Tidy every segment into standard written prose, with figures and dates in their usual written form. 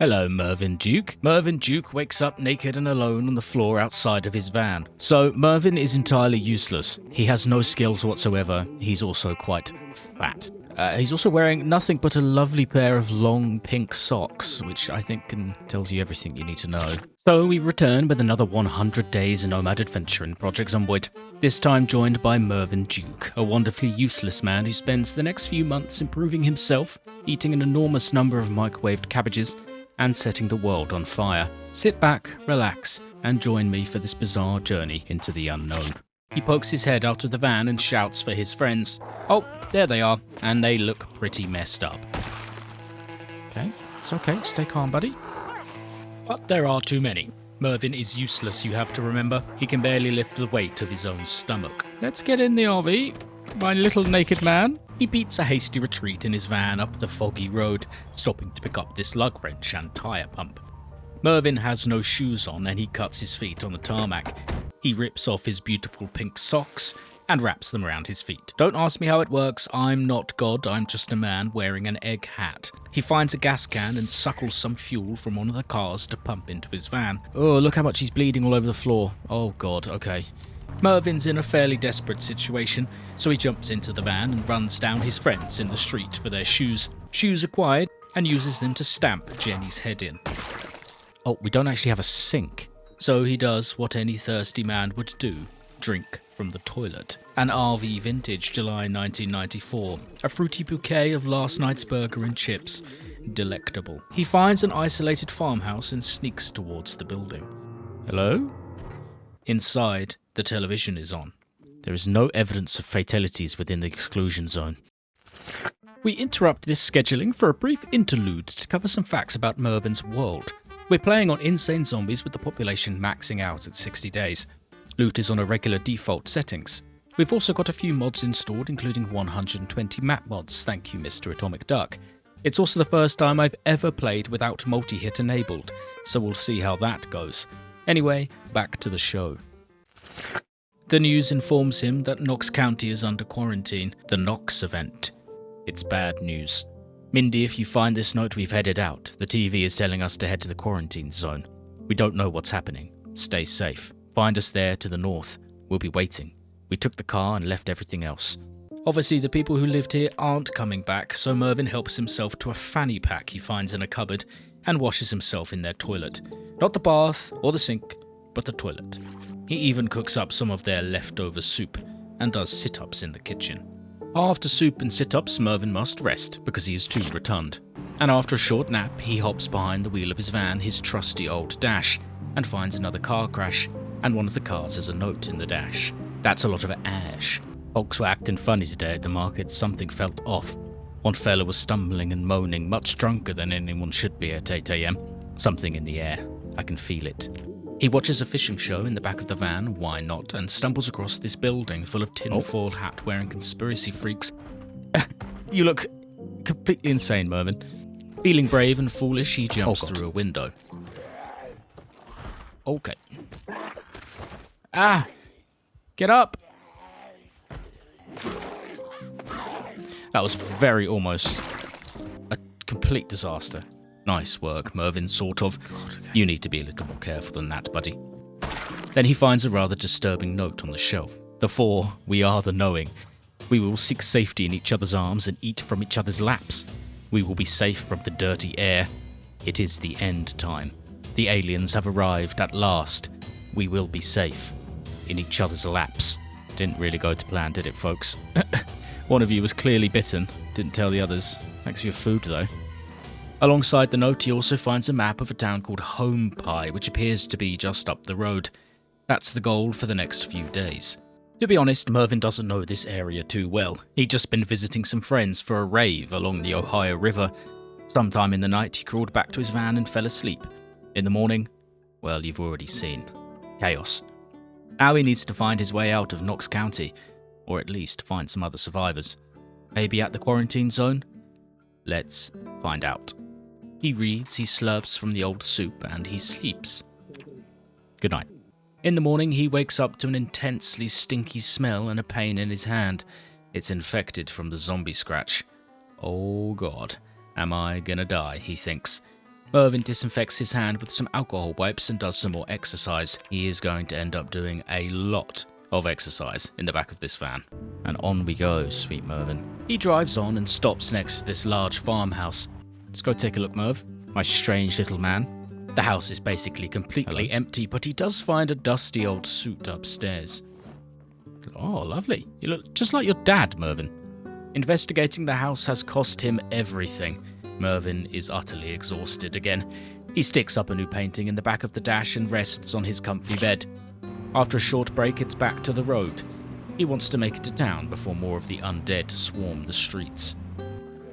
Hello, Mervin Duke. Mervin Duke wakes up naked and alone on the floor outside of his van. So, Mervin is entirely useless. He has no skills whatsoever. He's also quite fat. He's also wearing nothing but a lovely pair of long pink socks, which I think tells you everything you need to know. So we return with another 100 days Nomad adventure in Project Zomboid, this time joined by Mervin Duke, a wonderfully useless man who spends the next few months improving himself, eating an enormous number of microwaved cabbages, and setting the world on fire. Sit back, relax, and join me for this bizarre journey into the unknown. He pokes his head out of the van and shouts for his friends. Oh, there they are, and they look pretty messed up. Okay, it's okay, stay calm, buddy. But there are too many. Mervin is useless, you have to remember. He can barely lift the weight of his own stomach. Let's get in the RV, my little naked man. He beats a hasty retreat in his van up the foggy road, stopping to pick up this lug wrench and tyre pump. Mervin has no shoes on and he cuts his feet on the tarmac. He rips off his beautiful pink socks and wraps them around his feet. Don't ask me how it works, I'm not God, I'm just a man wearing an egg hat. He finds a gas can and suckles some fuel from one of the cars to pump into his van. Oh, look how much he's bleeding all over the floor. Oh God, okay. Mervin's in a fairly desperate situation, so he jumps into the van and runs down his friends in the street for their shoes. Shoes acquired, and uses them to stamp Jenny's head in. Oh, we don't actually have a sink. So he does what any thirsty man would do, drink from the toilet. An RV vintage, July 1994. A fruity bouquet of last night's burger and chips. Delectable. He finds an isolated farmhouse and sneaks towards the building. Hello? Inside, the television is on. There is no evidence of fatalities within the exclusion zone. We interrupt this scheduling for a brief interlude to cover some facts about Mervin's world. We're playing on insane zombies with the population maxing out at 60 days. Loot is on a regular default settings. We've also got a few mods installed, including 120 map mods, thank you Mr. Atomic Duck. It's also the first time I've ever played without multi-hit enabled, so we'll see how that goes. Anyway, back to the show. The news informs him that Knox County is under quarantine, the Knox event. It's bad news. Mindy, if you find this note, we've headed out. The TV is telling us to head to the quarantine zone. We don't know what's happening. Stay safe. Find us there to the north. We'll be waiting. We took the car and left everything else. Obviously, the people who lived here aren't coming back, so Mervin helps himself to a fanny pack he finds in a cupboard and washes himself in their toilet. Not the bath or the sink, but the toilet. He even cooks up some of their leftover soup and does sit-ups in the kitchen. After soup and sit-ups, Mervin must rest because he is too rotund. And after a short nap, he hops behind the wheel of his van, his trusty old dash, and finds another car crash, and one of the cars has a note in the dash. That's a lot of ash. Folks were acting funny today at the market, something felt off. One fella was stumbling and moaning, much drunker than anyone should be at 8 AM. Something in the air. I can feel it. He watches a fishing show in the back of the van, why not, and stumbles across this building full of tinfoil hat-wearing conspiracy freaks. You look completely insane, Mervin. Feeling brave and foolish, he jumps through a window. Okay. Ah! Get up! That was very almost a complete disaster. Nice work, Mervin, sort of. You need to be a little more careful than that, buddy. Then he finds a rather disturbing note on the shelf. The four, we are the knowing. We will seek safety in each other's arms and eat from each other's laps. We will be safe from the dirty air. It is the end time. The aliens have arrived at last. We will be safe in each other's laps. Didn't really go to plan, did it, folks? One of you was clearly bitten. Didn't tell the others. Thanks for your food, though. Alongside the note, he also finds a map of a town called Home Pie, which appears to be just up the road. That's the goal for the next few days. To be honest, Mervin doesn't know this area too well. He'd just been visiting some friends for a rave along the Ohio River. Sometime in the night, he crawled back to his van and fell asleep. In the morning, well, you've already seen. Chaos. Now he needs to find his way out of Knox County, or at least find some other survivors. Maybe at the quarantine zone? Let's find out. He reads, he slurps from the old soup, and he sleeps. Good night. In the morning, he wakes up to an intensely stinky smell and a pain in his hand. It's infected from the zombie scratch. Oh God, am I gonna die, he thinks. Mervin disinfects his hand with some alcohol wipes and does some more exercise. He is going to end up doing a lot of exercise in the back of this van. And on we go, sweet Mervin. He drives on and stops next to this large farmhouse. Let's go take a look, Merv. My strange little man. The house is basically completely empty, but he does find a dusty old suit upstairs. Oh, lovely. You look just like your dad, Mervin. Investigating the house has cost him everything. Mervin is utterly exhausted again. He sticks up a new painting in the back of the dash and rests on his comfy bed. After a short break, it's back to the road. He wants to make it to town before more of the undead swarm the streets.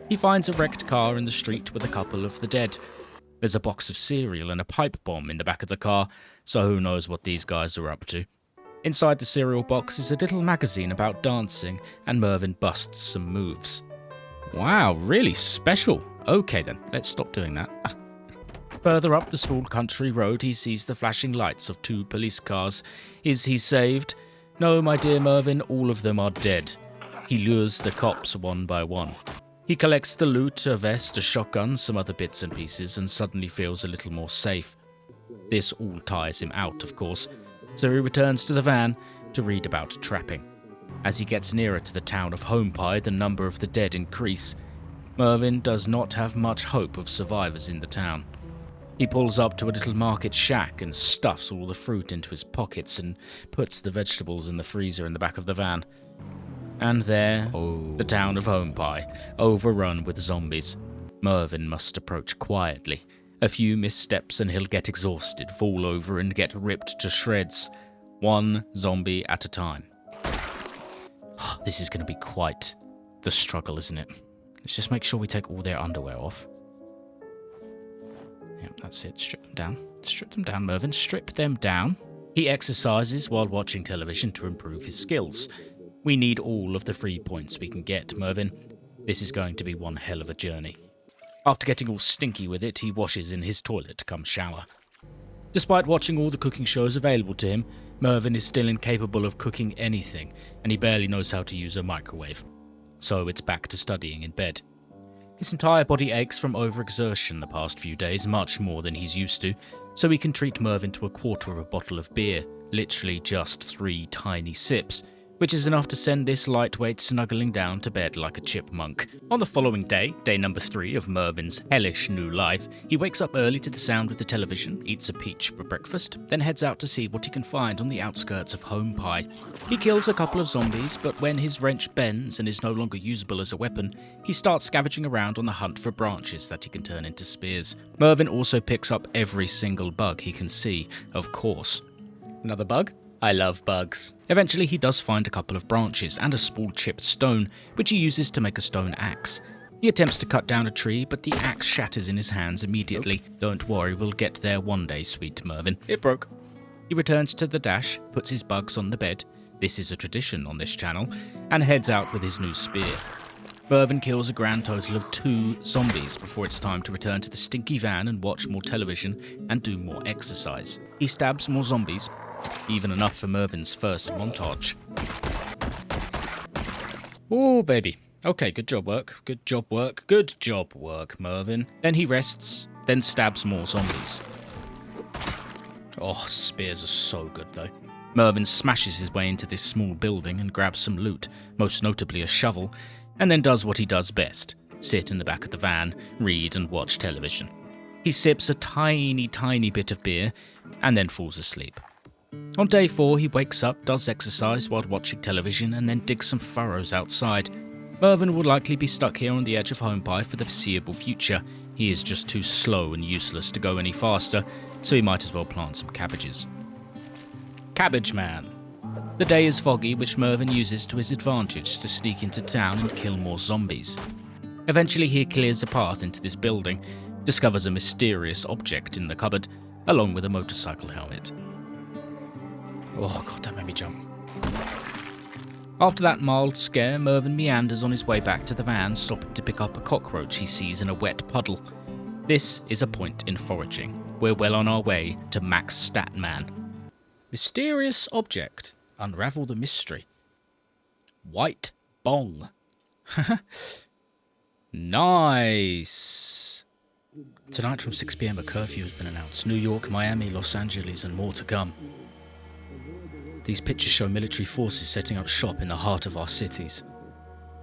He finds a wrecked car in the street with a couple of the dead. There's a box of cereal and a pipe bomb in the back of the car, so who knows what these guys are up to. Inside the cereal box is a little magazine about dancing, and Mervin busts some moves. Wow, really special. Okay then, let's stop doing that. Further up the small country road, he sees the flashing lights of 2 police cars. Is he saved? No, my dear Mervin, all of them are dead. He lures the cops one by one. He collects the loot, a vest, a shotgun, some other bits and pieces, and suddenly feels a little more safe. This all tires him out, of course, so he returns to the van to read about trapping. As he gets nearer to the town of Homepie, the number of the dead increase. Mervin does not have much hope of survivors in the town. He pulls up to a little market shack and stuffs all the fruit into his pockets and puts the vegetables in the freezer in the back of the van. And there, the town of Homepie, overrun with zombies. Mervin must approach quietly. A few missteps and he'll get exhausted, fall over and get ripped to shreds. 1 zombie at a time. This is going to be quite the struggle, isn't it? Let's just make sure we take all their underwear off. Yep, that's it. Strip them down. Strip them down, Mervin. Strip them down. He exercises while watching television to improve his skills. We need all of the free points we can get, Mervin. This is going to be one hell of a journey. After getting all stinky with it, he washes in his toilet come shower. Despite watching all the cooking shows available to him, Mervin is still incapable of cooking anything, and he barely knows how to use a microwave. So it's back to studying in bed. His entire body aches from overexertion the past few days, much more than he's used to, so he can treat Mervin to a quarter of a bottle of beer, literally just 3 tiny sips, which is enough to send this lightweight snuggling down to bed like a chipmunk. On the following day, day number 3 of Mervin's hellish new life, he wakes up early to the sound of the television, eats a peach for breakfast, then heads out to see what he can find on the outskirts of Homepie. He kills a couple of zombies, but when his wrench bends and is no longer usable as a weapon, he starts scavenging around on the hunt for branches that he can turn into spears. Mervin also picks up every single bug he can see, of course. Another bug? I love bugs. Eventually he does find a couple of branches and a small chipped stone, which he uses to make a stone axe. He attempts to cut down a tree, but the axe shatters in his hands immediately. Don't worry, we'll get there one day, sweet Mervin. It broke. He returns to the dash, puts his bugs on the bed, this is a tradition on this channel, and heads out with his new spear. Mervin kills a grand total of 2 zombies before it's time to return to the stinky van and watch more television and do more exercise. He stabs more zombies, even enough for Mervin's first montage. Oh, baby. Okay, good job work. Good job work. Good job work, Mervin. Then he rests, then stabs more zombies. Oh, spears are so good, though. Mervin smashes his way into this small building and grabs some loot, most notably a shovel, and then does what he does best. Sit in the back of the van, read and watch television. He sips a tiny bit of beer, and then falls asleep. On day 4, he wakes up, does exercise while watching television, and then digs some furrows outside. Mervin will likely be stuck here on the edge of Homepie for the foreseeable future. He is just too slow and useless to go any faster, so he might as well plant some cabbages. Cabbage Man. The day is foggy, which Mervin uses to his advantage to sneak into town and kill more zombies. Eventually he clears a path into this building, discovers a mysterious object in the cupboard, along with a motorcycle helmet. Oh god, that made me jump. After that mild scare, Mervin meanders on his way back to the van, stopping to pick up a cockroach he sees in a wet puddle. This is a point in foraging. We're well on our way to Max Statman. Mysterious object. Unravel the mystery. White bong. Nice. Tonight from 6 p.m. a curfew has been announced. New York, Miami, Los Angeles and more to come. These pictures show military forces setting up shop in the heart of our cities.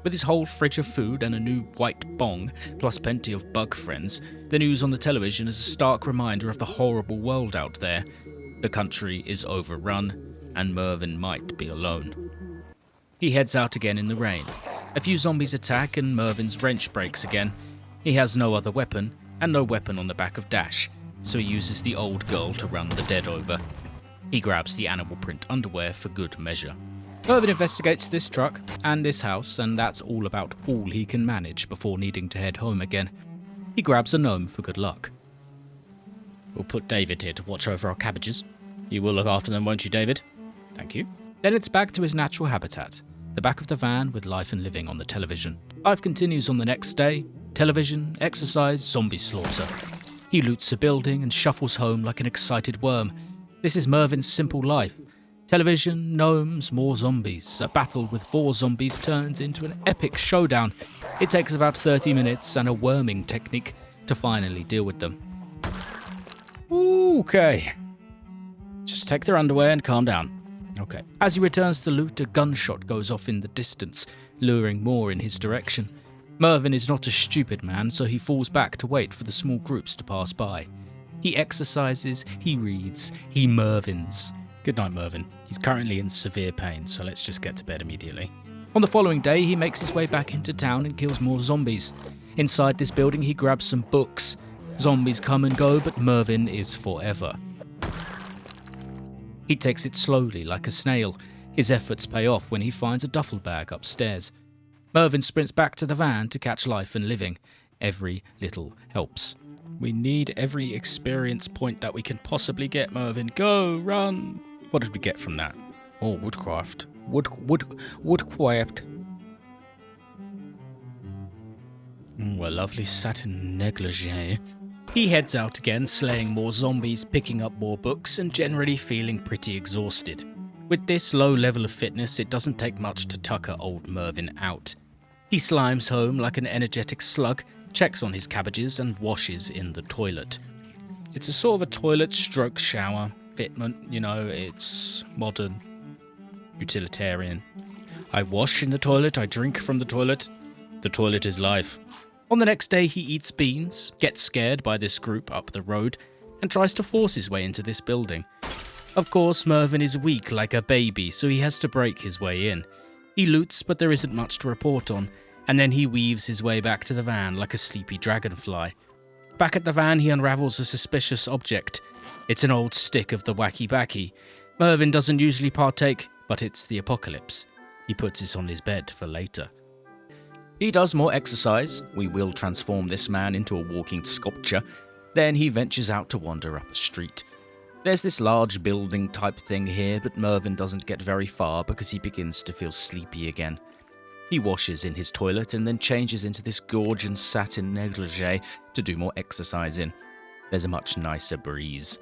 With his whole fridge of food and a new white bong, plus plenty of bug friends, the news on the television is a stark reminder of the horrible world out there. The country is overrun, and Mervin might be alone. He heads out again in the rain. A few zombies attack and Mervin's wrench breaks again. He has no other weapon, and no weapon on the back of Dash, so he uses the old girl to run the dead over. He grabs the animal print underwear for good measure. Mervin investigates this truck and this house, and that's all about all he can manage before needing to head home again. He grabs a gnome for good luck. We'll put David here to watch over our cabbages. You will look after them, won't you, David? Thank you. Then it's back to his natural habitat, the back of the van with Life and Living on the television. Life continues on the next day. Television, exercise, zombie slaughter. He loots a building and shuffles home like an excited worm. This is Mervin's simple life. Television, gnomes, more zombies. A battle with 4 zombies turns into an epic showdown. It takes about 30 minutes and a worming technique to finally deal with them. Okay. Just take their underwear and calm down. Okay. As he returns to loot, a gunshot goes off in the distance, luring more in his direction. Mervin is not a stupid man, so he falls back to wait for the small groups to pass by. He exercises, he reads, he Mervins. Good night, Mervin. He's currently in severe pain, so let's just get to bed immediately. On the following day, he makes his way back into town and kills more zombies. Inside this building, he grabs some books. Zombies come and go, but Mervin is forever. He takes it slowly, like a snail. His efforts pay off when he finds a duffel bag upstairs. Mervin sprints back to the van to catch Life and Living. Every little helps. We need every experience point that we can possibly get, Mervin. Go, run! What did we get from that? Oh, woodcraft. Woodcraft. A lovely satin negligee. He heads out again, slaying more zombies, picking up more books, and generally feeling pretty exhausted. With this low level of fitness, it doesn't take much to tucker old Mervin out. He slimes home like an energetic slug, checks on his cabbages, and washes in the toilet. It's a sort of a toilet stroke shower fitment, it's modern, utilitarian. I wash in the toilet, I drink from the toilet. The toilet is life. On the next day, he eats beans, gets scared by this group up the road, and tries to force his way into this building. Of course, Mervin is weak like a baby, so he has to break his way in. He loots, but there isn't much to report on, and then he weaves his way back to the van like a sleepy dragonfly. Back at the van, he unravels a suspicious object. It's an old stick of the wacky backy. Mervin doesn't usually partake, but it's the apocalypse. He puts it on his bed for later. He does more exercise. We will transform this man into a walking sculpture. Then he ventures out to wander up a street. There's this large building type thing here, but Mervin doesn't get very far because he begins to feel sleepy again. He washes in his toilet and then changes into this gorgeous satin negligee to do more exercise in. There's a much nicer breeze.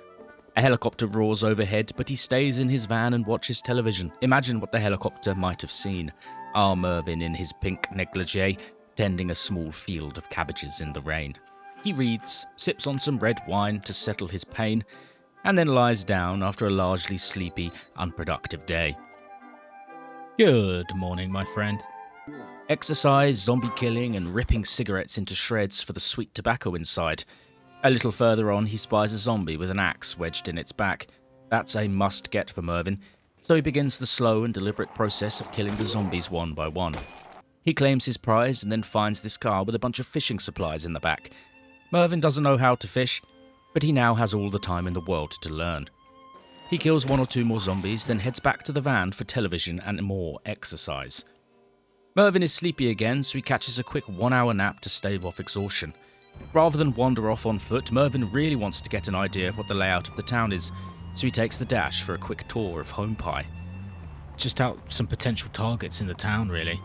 A helicopter roars overhead, but he stays in his van and watches television. Imagine what the helicopter might have seen. Our Mervin in his pink negligee, tending a small field of cabbages in the rain. He reads, sips on some red wine to settle his pain, and then lies down after a largely sleepy, unproductive day. Good morning, my friend. Exercise, zombie killing, and ripping cigarettes into shreds for the sweet tobacco inside. A little further on, he spies a zombie with an axe wedged in its back. That's a must-get for Mervin, so he begins the slow and deliberate process of killing the zombies one by one. He claims his prize and then finds this car with a bunch of fishing supplies in the back. Mervin doesn't know how to fish, but he now has all the time in the world to learn. He kills 1 or 2 more zombies, then heads back to the van for television and more exercise. Mervin is sleepy again, so he catches a quick 1-hour nap to stave off exhaustion. Rather than wander off on foot, Mervin really wants to get an idea of what the layout of the town is, so he takes the Dash for a quick tour of Home Pie. Just out some potential targets in the town, really.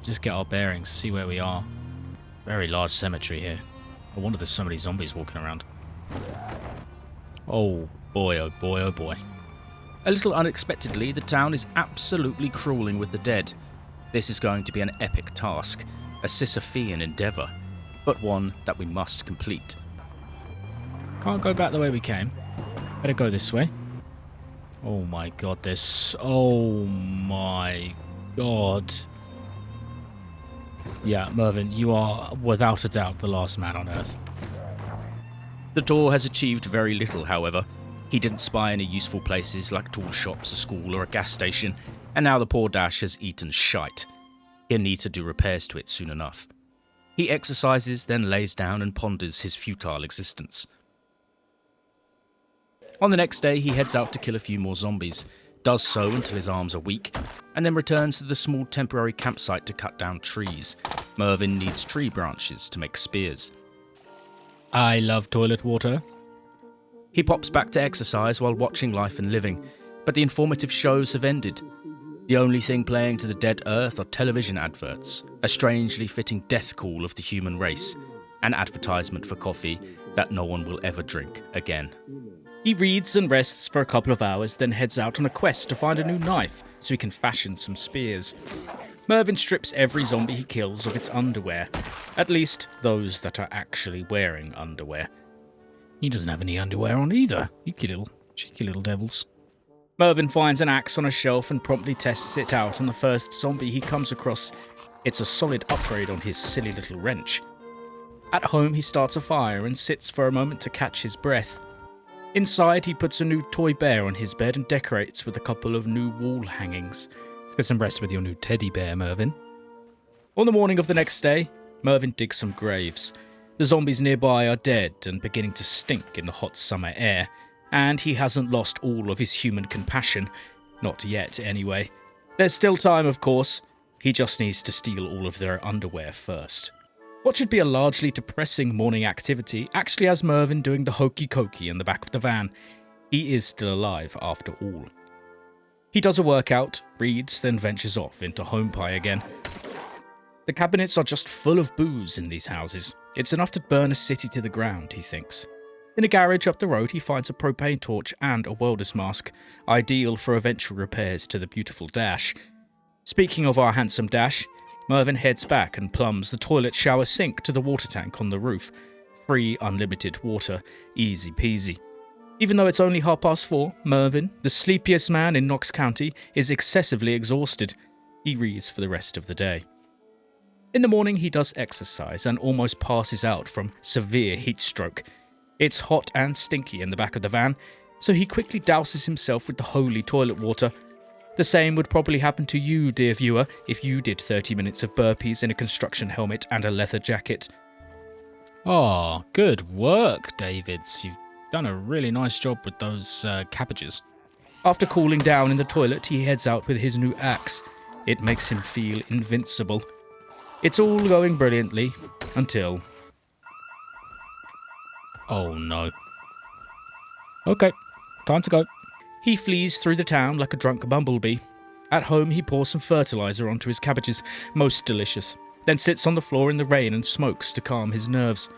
Just get our bearings, see where we are. Very large cemetery here. I wonder there's so many zombies walking around. Oh boy, oh boy, oh boy. A little unexpectedly, the town is absolutely crawling with the dead. This is going to be an epic task, a Sisyphean endeavour. but one that we must complete. Can't go back the way we came. Better go this way. Oh my god, this... Oh my god. Yeah, Mervin, you are without a doubt the last man on Earth. The door has achieved very little, however. He didn't spy any useful places like tool shops, a school or a gas station, and now the poor Dash has eaten shite. He'll need to do repairs to it soon enough. He exercises, then lays down and ponders his futile existence. On the next day, he heads out to kill a few more zombies, does so until his arms are weak, and then returns to the small temporary campsite to cut down trees. Mervin needs tree branches to make spears. I love toilet water. He pops back to exercise while watching Life and Living, but the informative shows have ended. The only thing playing to the dead earth are television adverts, a strangely fitting death call of the human race, an advertisement for coffee that no one will ever drink again. He reads and rests for a couple of hours, then heads out on a quest to find a new knife so he can fashion some spears. Mervin strips every zombie he kills of its underwear, at least those that are actually wearing underwear. He doesn't have any underwear on either, you cheeky little devils. Mervin finds an axe on a shelf and promptly tests it out on the first zombie he comes across. It's a solid upgrade on his silly little wrench. At home, he starts a fire and sits for a moment to catch his breath. Inside, he puts a new toy bear on his bed and decorates with a couple of new wall hangings. Let's get some rest with your new teddy bear, Mervin. On the morning of the next day, Mervin digs some graves. The zombies nearby are dead and beginning to stink in the hot summer air, and he hasn't lost all of his human compassion. Not yet, anyway. There's still time, of course. He just needs to steal all of their underwear first. What should be a largely depressing morning activity actually has Mervin doing the hokey-cokey in the back of the van. He is still alive after all. He does a workout, reads, then ventures off into home pie again. The cabinets are just full of booze in these houses. It's enough to burn a city to the ground, he thinks. In a garage up the road, he finds a propane torch and a welder's mask, ideal for eventual repairs to the beautiful Dash. Speaking of our handsome Dash, Mervin heads back and plumbs the toilet shower sink to the water tank on the roof. Free, unlimited water. Easy peasy. Even though it's only 4:30, Mervin, the sleepiest man in Knox County, is excessively exhausted. He reads for the rest of the day. In the morning, he does exercise and almost passes out from severe heat stroke. It's hot and stinky in the back of the van, so he quickly douses himself with the holy toilet water. The same would probably happen to you, dear viewer, if you did 30 minutes of burpees in a construction helmet and a leather jacket. Oh, good work, Davids. You've done a really nice job with those cabbages. After cooling down in the toilet, he heads out with his new axe. It makes him feel invincible. It's all going brilliantly, until... Oh no. Okay, time to go. He flees through the town like a drunk bumblebee. At home, he pours some fertilizer onto his cabbages, most delicious, then sits on the floor in the rain and smokes to calm his nerves.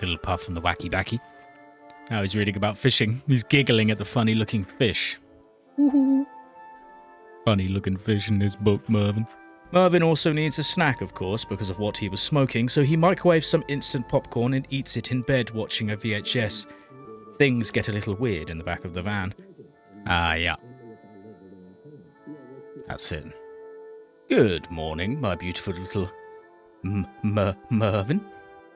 Little puff from the wacky backy. Now he's reading about fishing. He's giggling at the funny-looking fish. Woohoo! Funny-looking fish in this book, Mervin. Mervin also needs a snack, of course, because of what he was smoking, so he microwaves some instant popcorn and eats it in bed watching a VHS. Things get a little weird in the back of the van. Yeah. That's it. Good morning, my beautiful little... Mervin.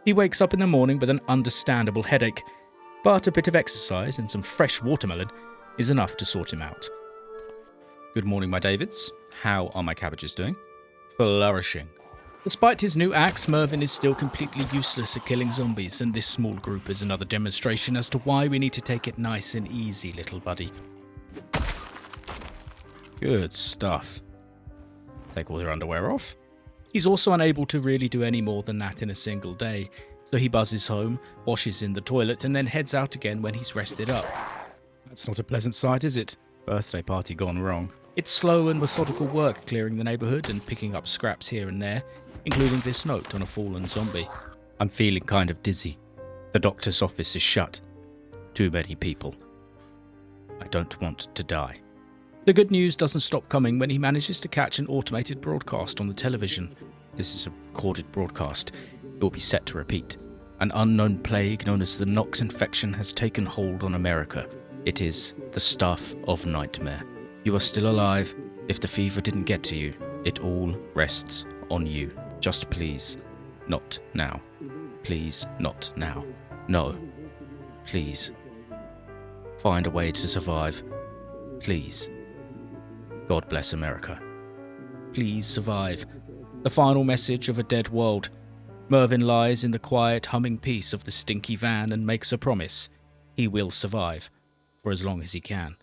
He wakes up in the morning with an understandable headache, but a bit of exercise and some fresh watermelon is enough to sort him out. Good morning, my Davids. How are my cabbages doing? Flourishing. Despite his new axe, Mervin is still completely useless at killing zombies, and this small group is another demonstration as to why we need to take it nice and easy, little buddy. Good stuff. Take all their underwear off. He's also unable to really do any more than that in a single day, so he buzzes home, washes in the toilet, and then heads out again when he's rested up. That's not a pleasant sight, is it? Birthday party gone wrong. It's slow and methodical work clearing the neighbourhood and picking up scraps here and there, including this note on a fallen zombie. I'm feeling kind of dizzy. The doctor's office is shut. Too many people. I don't want to die. The good news doesn't stop coming when he manages to catch an automated broadcast on the television. This is a recorded broadcast. It will be set to repeat. An unknown plague known as the Nox infection has taken hold on America. It is the stuff of nightmare. You are still alive. If the fever didn't get to you, it all rests on you. Just please, not now. Please, not now. No. Please. Find a way to survive. Please. God bless America. Please survive. The final message of a dead world. Mervin lies in the quiet, humming peace of the stinky van and makes a promise. He will survive, for as long as he can.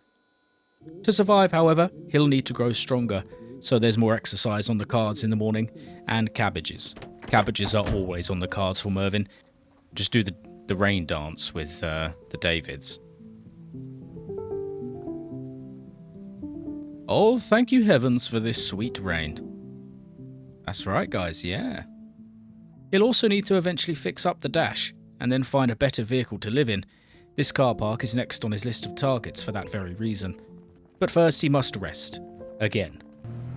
To survive, however, he'll need to grow stronger, so there's more exercise on the cards in the morning, and cabbages. Cabbages are always on the cards for Mervin. Just do the rain dance with the Davids. Oh, thank you heavens for this sweet rain. That's right, guys, yeah. He'll also need to eventually fix up the dash, and then find a better vehicle to live in. This car park is next on his list of targets for that very reason. But first he must rest. Again.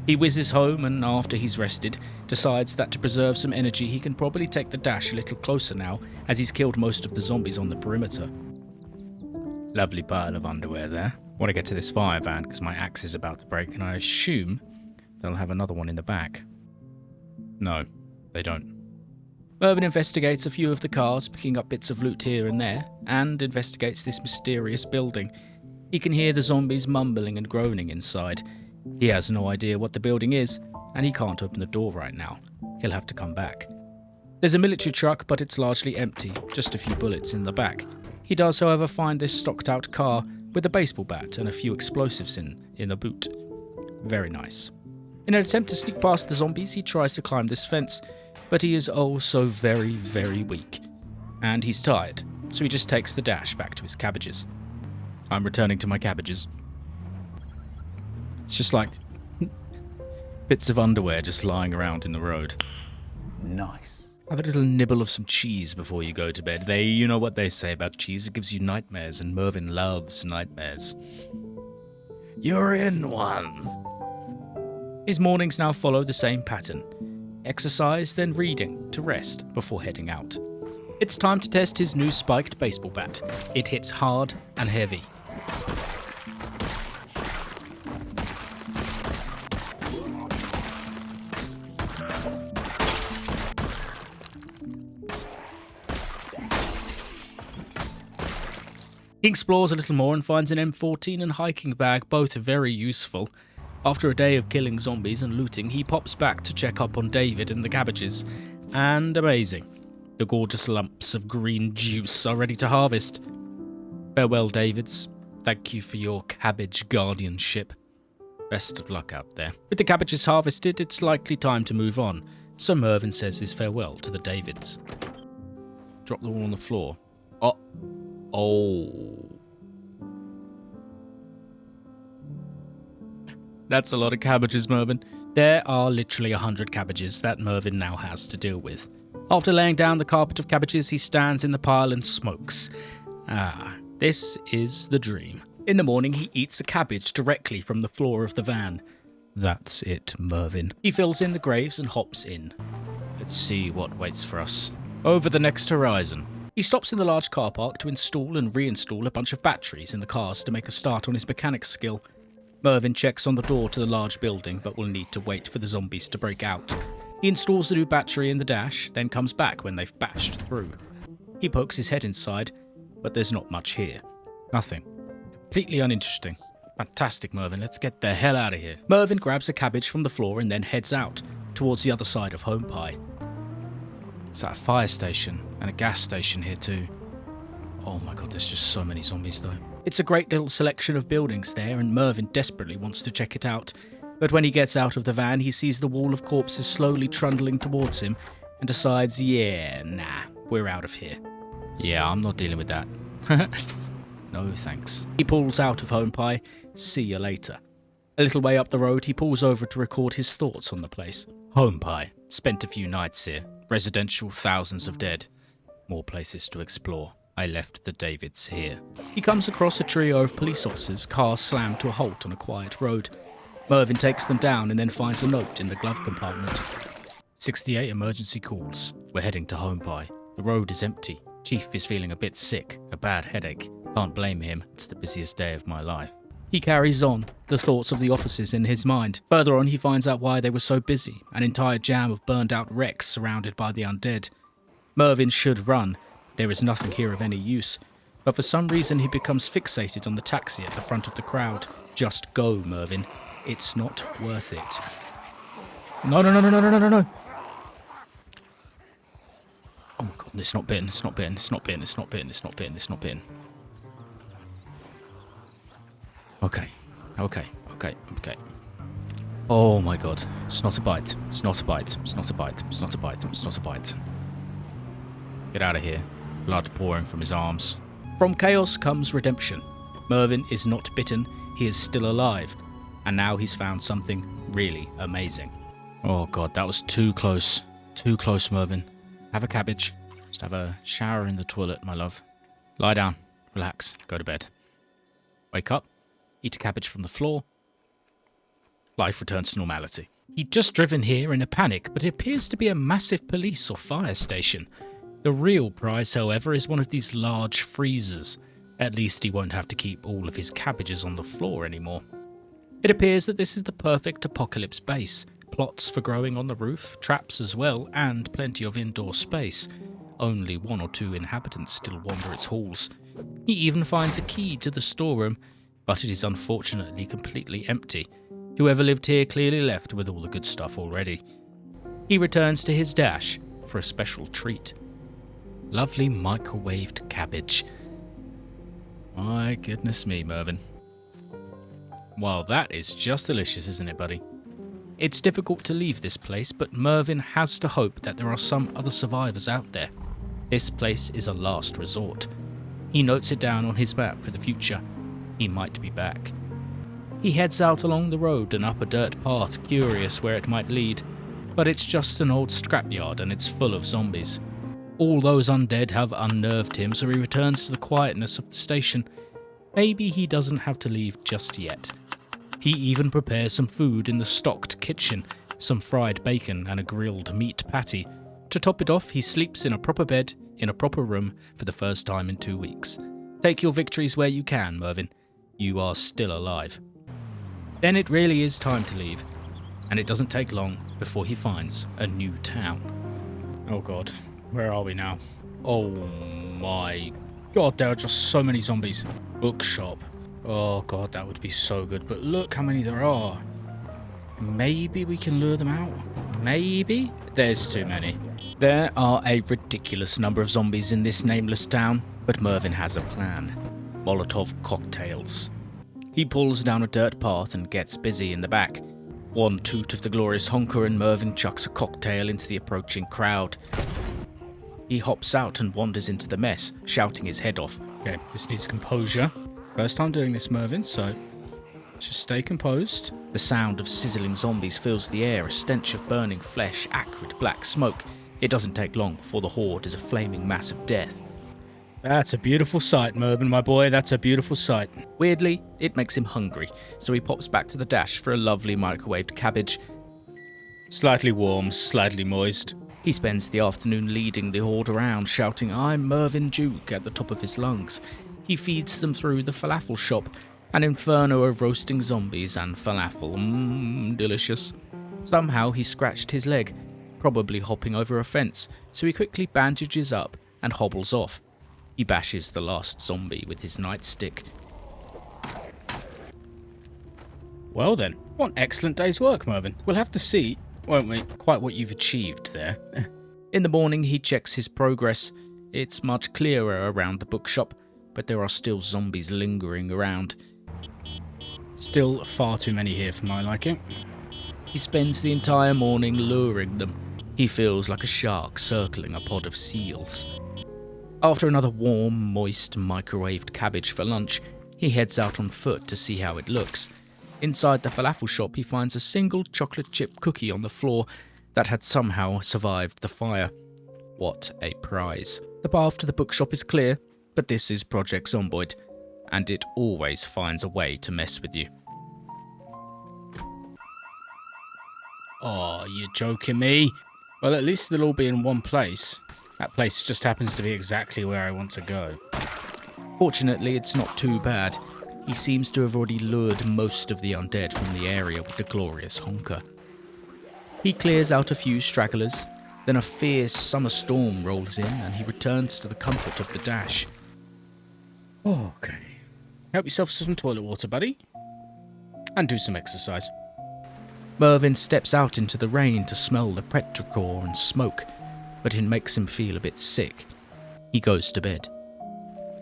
He whizzes home and after he's rested, decides that to preserve some energy he can probably take the dash a little closer now, as he's killed most of the zombies on the perimeter. Lovely pile of underwear there. I want to get to this fire van because my axe is about to break and I assume they'll have another one in the back. No, they don't. Mervin investigates a few of the cars, picking up bits of loot here and there, and investigates this mysterious building. He can hear the zombies mumbling and groaning inside. He has no idea what the building is, and he can't open the door right now. He'll have to come back. There's a military truck, but it's largely empty, just a few bullets in the back. He does, however, find this stocked-out car with a baseball bat and a few explosives in the boot. Very nice. In an attempt to sneak past the zombies, he tries to climb this fence, but he is oh so very, very weak. And he's tired, so he just takes the dash back to his cabbages. I'm returning to my cabbages. It's just like bits of underwear just lying around in the road. Nice. Have a little nibble of some cheese before you go to bed. You know what they say about cheese, it gives you nightmares, and Mervin loves nightmares. You're in one. His mornings now follow the same pattern. Exercise, then reading, to rest before heading out. It's time to test his new spiked baseball bat. It hits hard and heavy. He explores a little more and finds an M14 and hiking bag, both very useful. After a day of killing zombies and looting, he pops back to check up on David and the cabbages. And amazing. The gorgeous lumps of green juice are ready to harvest. Farewell, Davids. Thank you for your cabbage guardianship. Best of luck out there. With the cabbages harvested, it's likely time to move on, so Mervin says his farewell to the Davids. Drop them all on the floor. Oh. That's a lot of cabbages, Mervin. There are literally 100 cabbages that Mervin now has to deal with. After laying down the carpet of cabbages, he stands in the pile and smokes. This is the dream. In the morning, he eats a cabbage directly from the floor of the van. That's it, Mervin. He fills in the graves and hops in. Let's see what waits for us over the next horizon. He stops in the large car park to install and reinstall a bunch of batteries in the cars to make a start on his mechanics skill. Mervin checks on the door to the large building, but will need to wait for the zombies to break out. He installs the new battery in the dash, then comes back when they've bashed through. He pokes his head inside, but there's not much here. Nothing. Completely uninteresting. Fantastic, Mervin. Let's get the hell out of here. Mervin grabs a cabbage from the floor and then heads out, towards the other side of Home Pie. It's at a fire station, and a gas station here too. Oh my god, there's just so many zombies though. It's a great little selection of buildings there, and Mervin desperately wants to check it out. But when he gets out of the van, he sees the wall of corpses slowly trundling towards him, and decides, yeah, nah, we're out of here. Yeah, I'm not dealing with that. No thanks. He pulls out of Home Pie. See you later. A little way up the road, he pulls over to record his thoughts on the place. Home Pie. Spent a few nights here. Residential, thousands of dead. More places to explore. I left the Davids here. He comes across a trio of police officers, cars slammed to a halt on a quiet road. Mervin takes them down and then finds a note in the glove compartment. 68 emergency calls. We're heading to Home Pie. The road is empty. Chief is feeling a bit sick, a bad headache. Can't blame him, it's the busiest day of my life. He carries on, the thoughts of the officers in his mind. Further on, he finds out why they were so busy, an entire jam of burned out wrecks surrounded by the undead. Mervin should run, there is nothing here of any use, but for some reason he becomes fixated on the taxi at the front of the crowd. Just go, Mervin. It's not worth it. No. Oh god, it's not bitten. Okay. Oh my god. It's not a bite. Get out of here. Blood pouring from his arms. From chaos comes redemption. Mervin is not bitten, he is still alive. And now he's found something really amazing. Oh god, that was too close. Too close, Mervin. Have a cabbage. Just have a shower in the toilet, my love. Lie down. Relax. Go to bed. Wake up. Eat a cabbage from the floor. Life returns to normality. He'd just driven here in a panic, but it appears to be a massive police or fire station. The real prize, however, is one of these large freezers. At least he won't have to keep all of his cabbages on the floor anymore. It appears that this is the perfect apocalypse base. Plots for growing on the roof, traps as well, and plenty of indoor space. Only 1 or 2 inhabitants still wander its halls. He even finds a key to the storeroom, but it is unfortunately completely empty. Whoever lived here clearly left with all the good stuff already. He returns to his dash for a special treat. Lovely microwaved cabbage. My goodness me, Mervin. Well, that is just delicious, isn't it, buddy? It's difficult to leave this place, but Mervin has to hope that there are some other survivors out there. This place is a last resort. He notes it down on his map for the future. He might be back. He heads out along the road and up a dirt path, curious where it might lead. But it's just an old scrapyard and it's full of zombies. All those undead have unnerved him, so he returns to the quietness of the station. Maybe he doesn't have to leave just yet. He even prepares some food in the stocked kitchen, some fried bacon and a grilled meat patty. To top it off, he sleeps in a proper bed, in a proper room, for the first time in 2 weeks. Take your victories where you can, Mervin. You are still alive. Then it really is time to leave, and it doesn't take long before he finds a new town. Oh god, where are we now? Oh my god, there are just so many zombies. Bookshop. Oh god, that would be so good, but look how many there are. Maybe we can lure them out? Maybe? There's too many. There are a ridiculous number of zombies in this nameless town, but Mervin has a plan. Molotov cocktails. He pulls down a dirt path and gets busy in the back. One toot of the glorious honker and Mervin chucks a cocktail into the approaching crowd. He hops out and wanders into the mess, shouting his head off. Okay, this needs composure. First time doing this, Mervin, so just stay composed. The sound of sizzling zombies fills the air, a stench of burning flesh, acrid black smoke. It doesn't take long before the horde is a flaming mass of death. That's a beautiful sight, Mervin, my boy. That's a beautiful sight. Weirdly, it makes him hungry, so he pops back to the dash for a lovely microwaved cabbage. Slightly warm, slightly moist. He spends the afternoon leading the horde around, shouting, "I'm Mervin Duke," at the top of his lungs. He feeds them through the falafel shop, an inferno of roasting zombies and falafel. Delicious. Somehow he scratched his leg, probably hopping over a fence, so he quickly bandages up and hobbles off. He bashes the last zombie with his nightstick. Well then, what an excellent day's work, Mervin. We'll have to see, won't we, quite what you've achieved there. In the morning, he checks his progress. It's much clearer around the bookshop, but there are still zombies lingering around. Still far too many here for my liking. He spends the entire morning luring them. He feels like a shark circling a pod of seals. After another warm, moist, microwaved cabbage for lunch, he heads out on foot to see how it looks. Inside the falafel shop, he finds a single chocolate chip cookie on the floor that had somehow survived the fire. What a prize. The path to the bookshop is clear, but this is Project Zomboid, and it always finds a way to mess with you. Oh, you're joking me? Well, at least they'll all be in one place. That place just happens to be exactly where I want to go. Fortunately, it's not too bad. He seems to have already lured most of the undead from the area with the glorious honker. He clears out a few stragglers, then a fierce summer storm rolls in and he returns to the comfort of the dash. Okay. Help yourself to some toilet water, buddy. And do some exercise. Mervin steps out into the rain to smell the petrichor and smoke, but it makes him feel a bit sick. He goes to bed.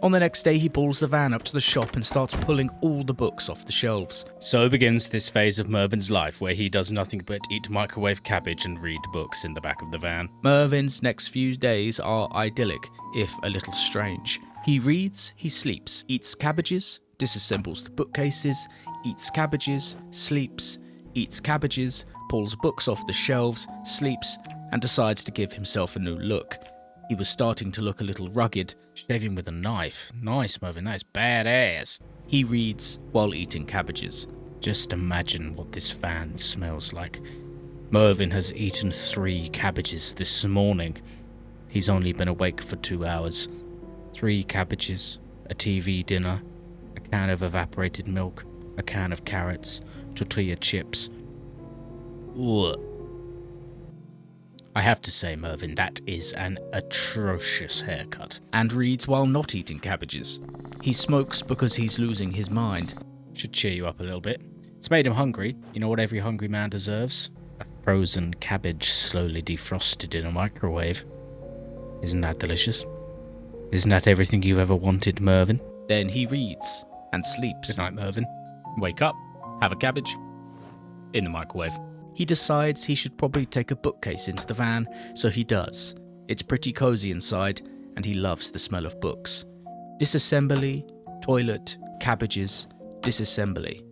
On the next day, he pulls the van up to the shop and starts pulling all the books off the shelves. So begins this phase of Mervin's life where he does nothing but eat microwave cabbage and read books in the back of the van. Mervin's next few days are idyllic, if a little strange. He reads, he sleeps, eats cabbages, disassembles the bookcases, eats cabbages, sleeps, eats cabbages, pulls books off the shelves, sleeps, and decides to give himself a new look. He was starting to look a little rugged, shaving with a knife. Nice, Mervin, that is badass. He reads while eating cabbages. Just imagine what this van smells like. Mervin has eaten 3 cabbages this morning. He's only been awake for 2 hours. 3 cabbages, a TV dinner, a can of evaporated milk, a can of carrots, tortilla chips. Ugh. I have to say, Mervin, that is an atrocious haircut. And reads while not eating cabbages. He smokes because he's losing his mind. Should cheer you up a little bit. It's made him hungry. You know what every hungry man deserves? A frozen cabbage slowly defrosted in a microwave. Isn't that delicious? Isn't that everything you ever wanted, Mervin? Then he reads and sleeps. Good night, Mervin. Wake up, have a cabbage, in the microwave. He decides he should probably take a bookcase into the van, so he does. It's pretty cozy inside, and he loves the smell of books. Disassembly, toilet, cabbages, disassembly.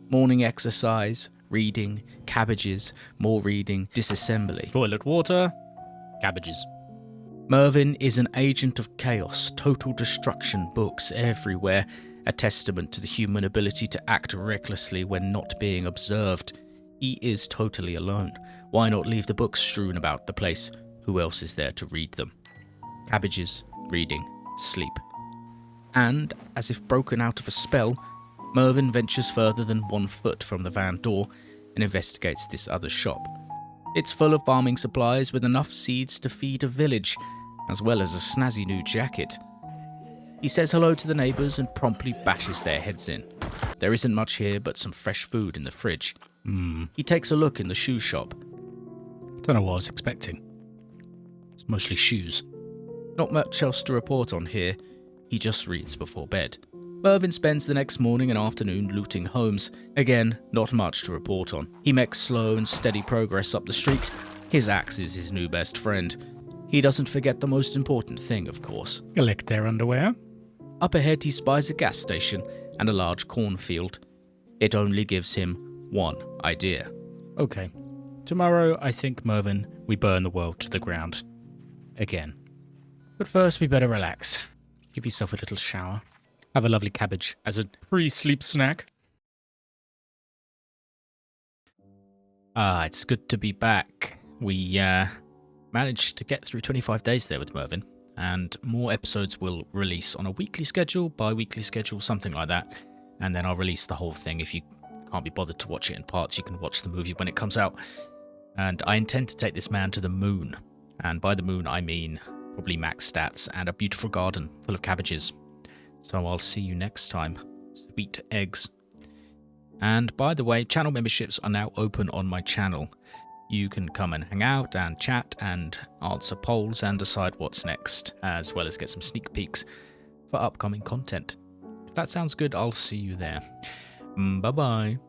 Morning exercise, reading, cabbages, more reading, disassembly. Toilet water, cabbages. Mervin is an agent of chaos, total destruction, books everywhere, a testament to the human ability to act recklessly when not being observed. He is totally alone. Why not leave the books strewn about the place? Who else is there to read them? Cabbages, reading, sleep. And, as if broken out of a spell, Mervin ventures further than 1 foot from the van door and investigates this other shop. It's full of farming supplies with enough seeds to feed a village, as well as a snazzy new jacket. He says hello to the neighbours and promptly bashes their heads in. There isn't much here but some fresh food in the fridge. He takes a look in the shoe shop. Don't know what I was expecting. It's mostly shoes. Not much else to report on here. He just reads before bed. Mervin spends the next morning and afternoon looting homes. Again, not much to report on. He makes slow and steady progress up the street. His axe is his new best friend. He doesn't forget the most important thing, of course. Collect their underwear. Up ahead he spies a gas station and a large cornfield. It only gives him one idea. Okay, tomorrow I think, Mervin, we burn the world to the ground. Again. But first we better relax. Give yourself a little shower. Have a lovely cabbage as a pre-sleep snack. It's good to be back. We managed to get through 25 days there with Mervin, and more episodes will release on a weekly schedule, bi-weekly schedule, something like that. And then I'll release the whole thing. If you can't be bothered to watch it in parts, you can watch the movie when it comes out. And I intend to take this man to the moon. And by the moon, I mean probably max stats and a beautiful garden full of cabbages. So I'll see you next time. Sweet eggs. And by the way, channel memberships are now open on my channel. You can come and hang out and chat and answer polls and decide what's next, as well as get some sneak peeks for upcoming content. If that sounds good, I'll see you there. Bye-bye.